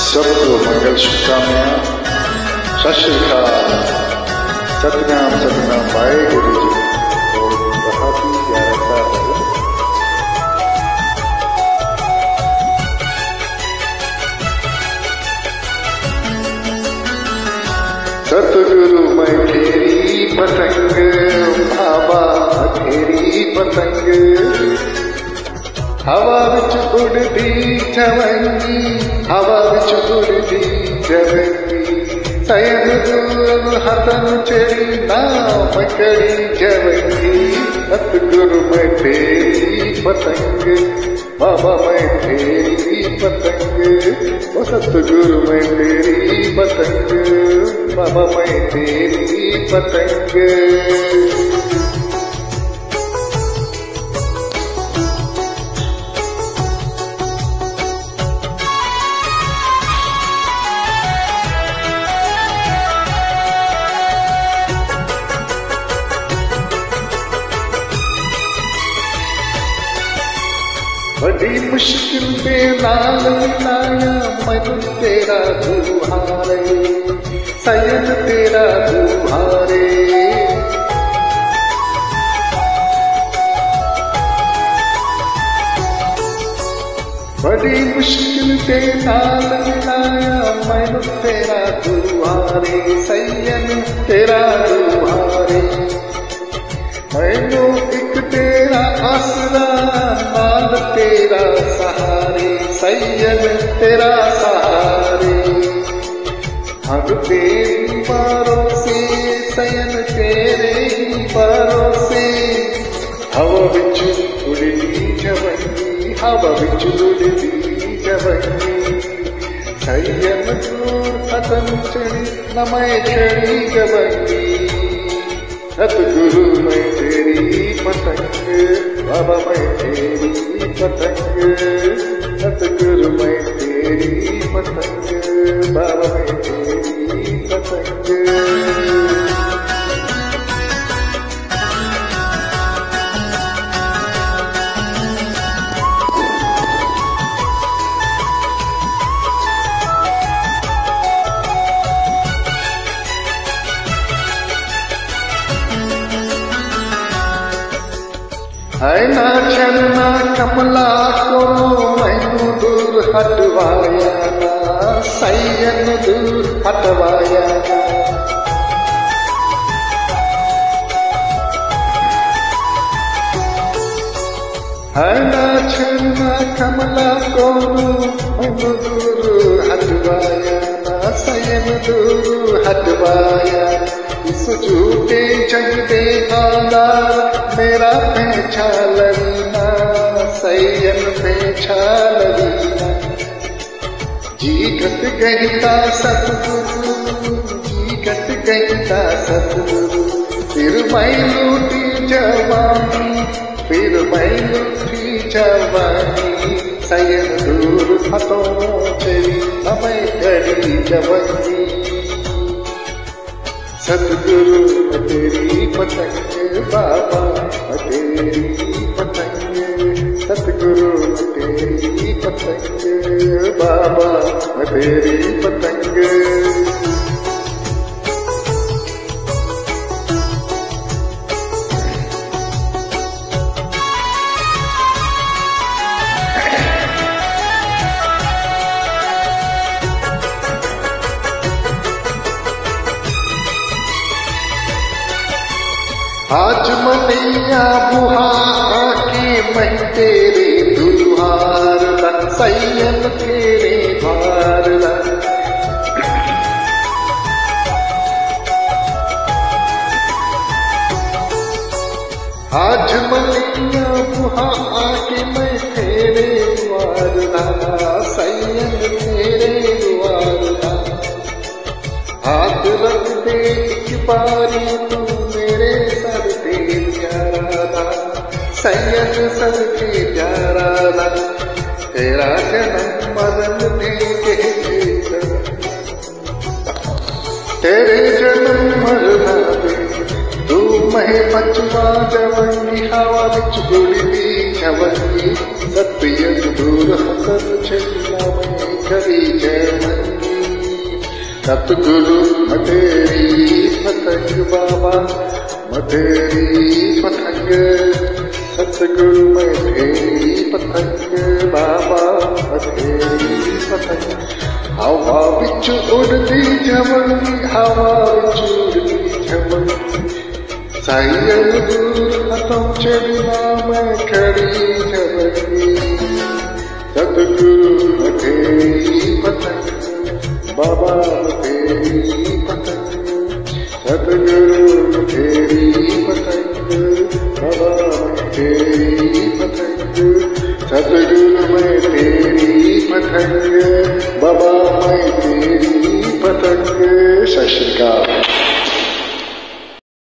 सबको मंगल शुभकामनाएं। सत श्री अकाल। सतनाम सतनाम वाहेगुरु जी। और बहुत ही प्यारा है। सतगुरु मैं तेरी पतंग, बाबा तेरी पतंग, हवा विच उड़दी चवंगी, हवा विच उड़दी चवंगी, सयन दूर हथन चढ़ी नाम कड़ी चवंगी। सतगुरु मैं तेरी पतंग, बाबा मैं तेरी पतंग, ओ सतगुरु मैं तेरी पतंग, बाबा मैं तेरी पतंग। बड़ी मुश्किल पे नाल मिलाया मन तेरा दुहारे, सयन तेरा दुहारे। बड़ी मुश्किल पे नाल मिलाया मन तेरा दुहारे, सयन तेरा दुहारे। मैनू एक तेरा आसरा, नाल तेरा सहारे, सैयद तेरा सहारे। हम तेरी भरोसे, सयन तेरे भरोसे। हवा विच उड़दी चवंगी, हवा विच उड़दी चवंगी, सयन दूर हथन चढ़ी न मैं चढ़ी चवंगी। सतगुरु मैं तेरी पतंग, बाबा मैं तेरी पतंग, सतगुरु मैं तेरी पतंग, बाबा मैं तेरी पतंग। है ना छन्ना कमला को मैनू दूर हटवाया ना, सैयन दूर हटवाया ना। है ना छन्ना कमला को मैनू दूर हटवाया ना, सैयन दूर हटवाया। इस झूठे जग दे हालात मेरा पहचान लीना, सैयन पहचान लीना। जी घट गईता सतगुरु, जी घट गईता सतगुरु। फिर मैं लूटी जवानी, फिर मैं लूटी जवानी, सैयन दूर हथों चली हमें कड़ी जवानी। सतगुरु मैं तेरी पतंग, बाबा मैं तेरी पतंग, सतगुरु मैं तेरी पतंग, बाबा मैं तेरी पतंग। आज मनैया बुहा आके मैं तेरे दुहार ला, सैयन तेरे भार ला। आज मनैया बुहा आके मैं तेरे द्वार ला, सैयन तेरे द्वार ला। हाथ रख दे एक बारी तू मेरे सर पे प्यारा ला, सैयन सर पे प्यारा ला। तेरा जन्म मरण देखे, तेरे जन्म मरना दे। तू मैं बचवा जवंगी, हवा विच उड़दी चवंगी, सतयन दूर हसन चलिया मैं करी जय। सतगुरु मतेरी पतंग बाबा मतेरी पतंग सतगुरु मतेरी पतंग बाबा मतेरी पतंग हवा विच उड़दी जवनी हवा विच उड़दी जवनी साइयल हथों चढ़ना मैं खड़ी जवनी सतगुरु मतेरी पतंग बाबा मतेरी पतंग सतगुरु मतेरी पतंग बाबा मतेरी पतंग सतगुरु मतेरी पतंग बाबा मतेरी पतंग। सत श्री अकाल।